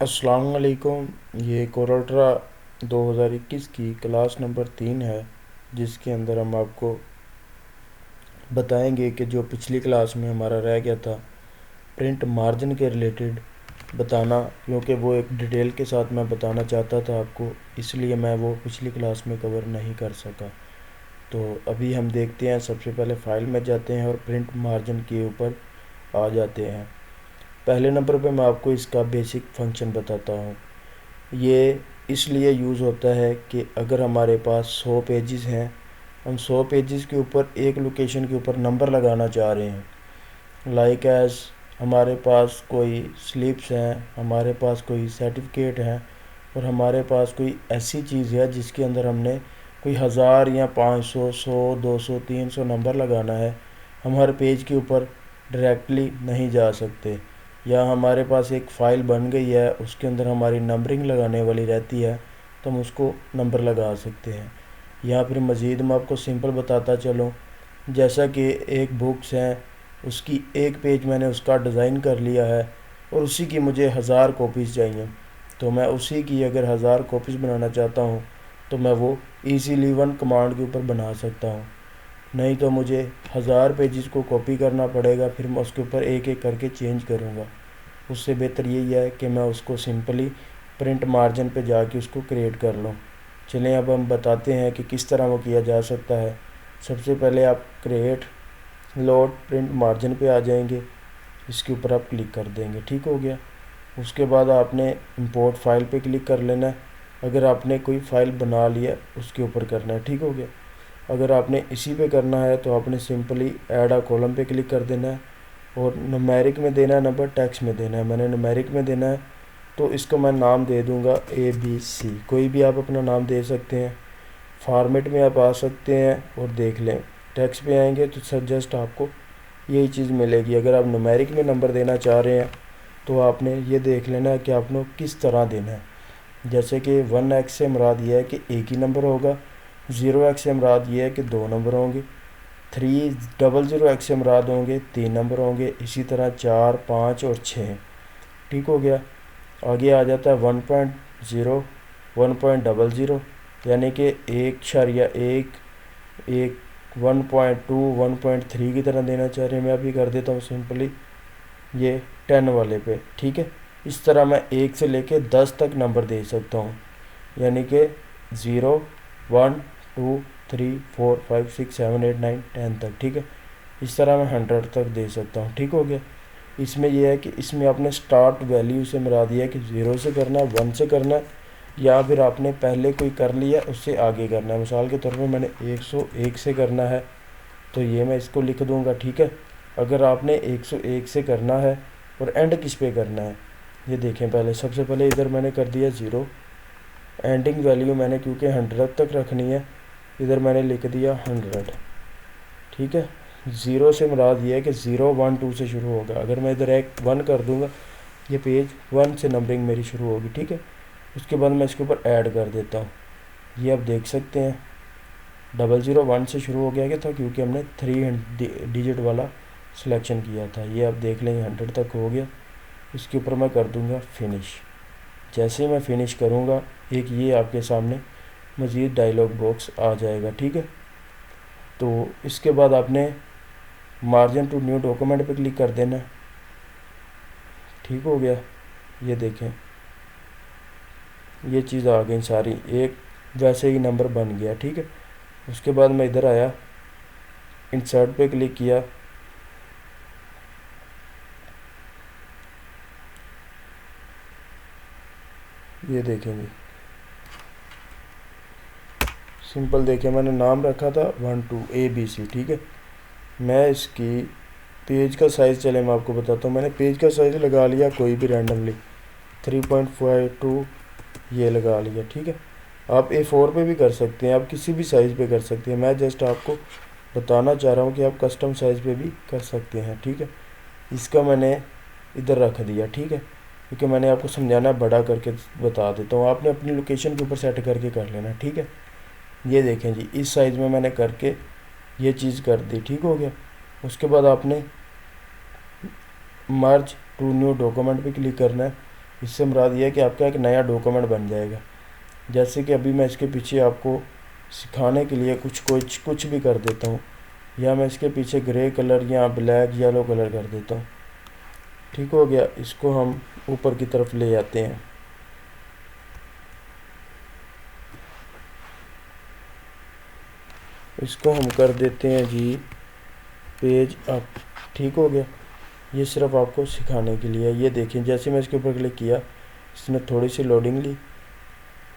अस्सलाम वालेकुम। ये कोरोल्ट्रा 2021 की क्लास नंबर 3 है, जिसके अंदर हम आपको बताएंगे कि जो पिछली क्लास में हमारा रह गया था प्रिंट मार्जिन के रिलेटेड बताना, क्योंकि वो एक डिटेल के साथ मैं बताना चाहता था आपको, इसलिए मैं वो पिछली क्लास में कवर नहीं कर सका। तो अभी हम देखते हैं, सबसे पहले फ़ाइल में जाते हैं और प्रिंट मार्जिन के ऊपर आ जाते हैं। पहले नंबर पे मैं आपको इसका बेसिक फंक्शन बताता हूँ। ये इसलिए यूज़ होता है कि अगर हमारे पास 100 पेजेस हैं, हम 100 पेजेस के ऊपर एक लोकेशन के ऊपर नंबर लगाना चाह रहे हैं। लाइक एज हमारे पास कोई स्लिप्स हैं, हमारे पास कोई सर्टिफिकेट हैं और हमारे पास कोई ऐसी चीज़ है जिसके अंदर हमने कोई 1000 या 500, 100, 200, 300 नंबर लगाना है। हम हर पेज के ऊपर डायरेक्टली नहीं जा सकते, या हमारे पास एक फ़ाइल बन गई है, उसके अंदर हमारी नंबरिंग लगाने वाली रहती है, तो हम उसको नंबर लगा सकते हैं। या फिर मज़ीद मैं आपको सिंपल बताता चलूँ, जैसा कि एक बुक्स है, उसकी एक पेज मैंने उसका डिज़ाइन कर लिया है और उसी की मुझे 1000 कॉपीज़ चाहिए, तो मैं उसी की अगर 1000 कॉपीज़ बनाना चाहता हूँ तो मैं वो ईज़िली वन कमांड के ऊपर बना सकता हूँ। नहीं तो मुझे 1000 पेजेस को कॉपी करना पड़ेगा, फिर मैं उसके ऊपर एक एक करके चेंज करूँगा। उससे बेहतर यही है कि मैं उसको सिंपली प्रिंट मार्जिन पे जाके उसको क्रिएट कर लूँ। चलें अब हम बताते हैं कि किस तरह वो किया जा सकता है। सबसे पहले आप क्रिएट लोड प्रिंट मार्जिन पे आ जाएंगे, इसके ऊपर आप क्लिक कर देंगे, ठीक हो गया। उसके बाद आपने इंपोर्ट फाइल पे क्लिक कर लेना है। अगर आपने कोई फ़ाइल बना लिया उसके ऊपर करना है, ठीक हो गया। अगर आपने इसी पे करना है तो आपने सिंपली ऐड अ कॉलम पे क्लिक कर देना है और न्यूमेरिक में देना है नंबर, टेक्स्ट में देना है। मैंने न्यूमेरिक में देना है तो इसको मैं नाम दे दूंगा ABC। कोई भी आप अपना नाम दे सकते हैं। फॉर्मेट में आप आ सकते हैं और देख लें, टेक्स्ट पे आएंगे तो सजेस्ट आपको यही चीज़ मिलेगी। अगर आप न्यूमेरिक में नंबर देना चाह रहे हैं तो आपने ये देख लेना है कि आपने किस तरह देना है। जैसे कि 1x से मुराद ये है कि एक ही नंबर होगा, 0x से मुराद ये है कि 2 नंबर होंगे, 300x से मुराद होंगे 3 नंबर होंगे, इसी तरह 4, 5 और 6, ठीक हो गया। आगे आ जाता है 1.0, 1.00, यानी कि 1.1, 1.2, 1.3 की तरह देना चाह रहे हैं। मैं अभी कर देता हूँ सिंपली ये 10 वाले पे, ठीक है। इस तरह मैं 1 से लेके 10 तक नंबर दे सकता हूँ, यानी कि 0, 1, 2, 3, 4, 5, 6, 7, 8, 9, 10 तक, ठीक है। इस तरह मैं 100 तक दे सकता हूँ, ठीक हो गया। इसमें यह है कि इसमें आपने स्टार्ट वैल्यू से मुराद दिया है कि 0 से करना है, 1 से करना है, या फिर आपने पहले कोई कर लिया उससे आगे करना है। मिसाल के तौर पर मैंने 101 से करना है तो ये मैं इसको लिख दूंगा, ठीक है। अगर आपने 101 से करना है और एंड किस पे करना है, ये देखें। पहले सबसे पहले इधर मैंने कर दिया 0, एंडिंग वैल्यू मैंने क्योंकि 100 तक रखनी है, इधर मैंने लिख दिया 100, ठीक है। 0 से मुराद ये है कि 0, 1, 2 से शुरू होगा। अगर मैं इधर एक 1 कर दूंगा, ये पेज 1 से नंबरिंग मेरी शुरू होगी, ठीक है। उसके बाद मैं इसके ऊपर ऐड कर देता हूँ। ये आप देख सकते हैं 001 से शुरू हो गया क्या था, क्योंकि हमने 3 डिजिट वाला सिलेक्शन किया था। ये आप देख लेंगे 100 तक हो गया। इसके ऊपर मैं कर दूंगा फिनिश। जैसे ही मैं फिनिश करूंगा, एक ये आपके सामने मज़ीद डायलॉग बॉक्स आ जाएगा, ठीक है। तो इसके बाद आपने मार्जिन टू न्यू डॉक्यूमेंट पे क्लिक कर देना, ठीक हो गया। ये देखें ये चीज़ आ गई सारी, एक वैसे ही नंबर बन गया, ठीक है। उसके बाद मैं इधर आया, इंसर्ट पे क्लिक किया, ये देखेंगे सिंपल देखें, मैंने नाम रखा था 1, 2 ABC, ठीक है। मैं इसकी पेज का साइज़, चले मैं आपको बताता हूँ। मैंने पेज का साइज़ लगा लिया कोई भी रैंडमली 3.52 ये लगा लिया, ठीक है। आप A4 पे भी कर सकते हैं, आप किसी भी साइज़ पे कर सकते हैं। मैं जस्ट आपको बताना चाह रहा हूँ कि आप कस्टम साइज़ पे भी कर सकते हैं, ठीक है। इसका मैंने इधर रख दिया, ठीक है, क्योंकि मैंने आपको समझाना है, बड़ा करके बता देता हूँ। आपने अपनी लोकेशन के ऊपर सेट करके कर लेना, ठीक है। ये देखें जी, इस साइज़ में मैंने करके ये चीज़ कर दी, ठीक हो गया। उसके बाद आपने मर्ज टू न्यू डॉक्यूमेंट पे क्लिक करना है। اس سے مراد یہ ہے کہ آپ کا ایک نیا ڈاکومنٹ بن جائے گا. جیسے کہ ابھی میں اس کے پیچھے آپ کو سکھانے کے لیے کچھ بھی کر دیتا ہوں, یا میں اس کے پیچھے گرے کلر یا بلیک یلو کلر کر دیتا ہوں. ٹھیک ہو گیا. اس کو ہم اوپر کی طرف لے آتے ہیں. اس کو ہم کر دیتے ہیں جی پیج اپ. ٹھیک ہو گیا. یہ صرف آپ کو سکھانے کے لیے. یہ دیکھیں جیسے میں اس کے اوپر کلک کیا, اس نے تھوڑی سی لوڈنگ لی,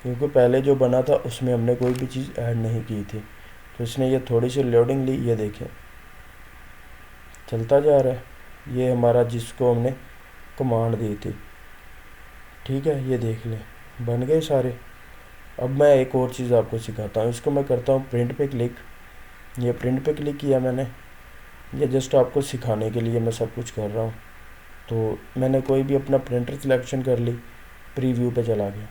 کیونکہ پہلے جو بنا تھا اس میں ہم نے کوئی بھی چیز ایڈ نہیں کی تھی, تو اس نے یہ تھوڑی سی لوڈنگ لی. یہ دیکھیں چلتا جا رہا ہے. یہ ہمارا جس کو ہم نے کمانڈ دی تھی. ٹھیک ہے, یہ دیکھ لیں بن گئے سارے. اب میں ایک اور چیز آپ کو سکھاتا ہوں. اس کو میں کرتا ہوں پرنٹ پہ کلک. یہ پرنٹ پہ کلک کیا میں نے. یہ جسٹ آپ کو سکھانے کے لیے میں سب کچھ کر رہا ہوں. تو میں نے کوئی بھی اپنا پرنٹر سلیکشن کر لی, پریویو پہ چلا گیا.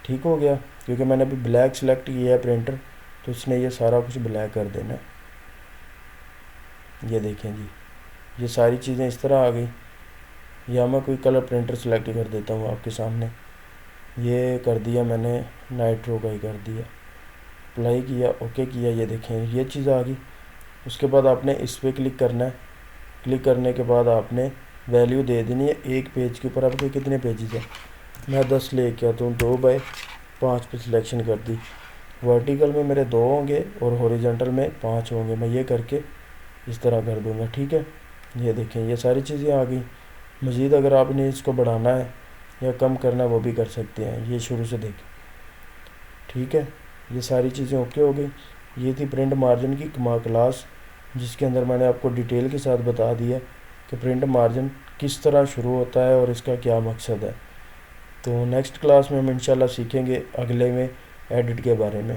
ٹھیک ہو گیا. کیونکہ میں نے ابھی بلیک سلیکٹ کیا ہے پرنٹر, تو اس نے یہ سارا کچھ بلیک کر دینا ہے. یہ دیکھیں جی, یہ ساری چیزیں اس طرح آ گئی. یا میں کوئی کلر پرنٹر سلیکٹ کر دیتا ہوں آپ کے سامنے. یہ کر دیا میں نے, نائٹرو کا ہی کر دیا. اپلائی کیا, اوکے کیا. یہ دیکھیں یہ چیز آ گئی. اس کے بعد آپ نے اس پہ کلک کرنا ہے. کلک کرنے کے بعد آپ نے ویلیو دے دینی ہے ایک پیج کے اوپر. آپ کے کتنے پیجز ہیں؟ میں 10 لے کے آتا ہوں. 2/5 پہ سلیکشن کر دی. ورٹیکل میں میرے 2 ہوں گے اور ہاریزونٹل میں 5 ہوں گے. میں یہ کر کے اس طرح کر دوں گا. ٹھیک ہے. یہ دیکھیں یہ ساری چیزیں آ گئی. مزید اگر آپ نے اس کو بڑھانا ہے یا کم کرنا ہے وہ بھی کر سکتے ہیں. یہ شروع سے دیکھیں. ٹھیک ہے. یہ ساری چیزیں اوکے ہو گئی. یہ تھی پرنٹ مارجن کی کلاس, جس کے اندر میں نے آپ کو ڈیٹیل کے ساتھ بتا دیا کہ پرنٹ مارجن کس طرح شروع ہوتا ہے اور اس کا کیا مقصد ہے. تو نیکسٹ کلاس میں ہم انشاءاللہ سیکھیں گے اگلے میں ایڈٹ کے بارے میں.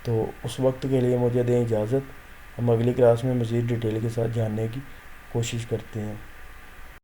تو اس وقت کے لیے مجھے دیں اجازت. ہم اگلی کلاس میں مزید ڈیٹیل کے ساتھ جاننے کی کوشش کرتے ہیں.